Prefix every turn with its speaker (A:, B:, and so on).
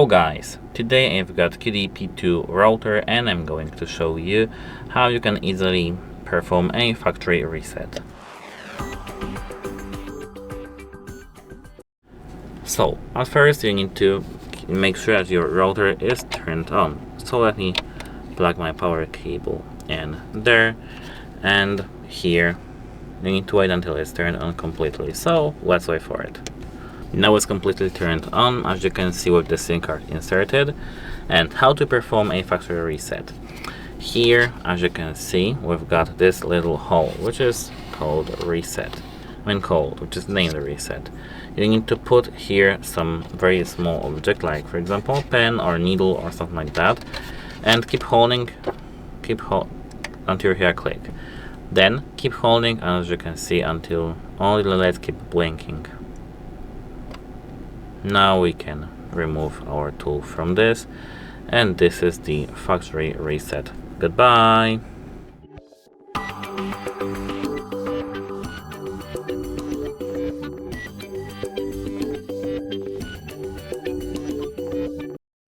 A: Hello guys, today I've got Cudy P2 router and I'm going to show you how you can easily perform a factory reset. So at first you need to make sure that your router is turned on. So let me plug my power cable in there, and here you need to wait until it's turned on completely. So let's wait for it. Now it's completely turned on, as you can see with the SIM card inserted. And how to perform a factory reset. Here, as you can see, we've got this little hole, which is called reset. Which is named reset. You need to put here some very small object, like for example a pen or needle or something like that, and keep holding until you hear a click. Then keep holding, as you can see, until all the lights keep blinking. Now we can remove our tool from this, and this is the factory reset. Goodbye.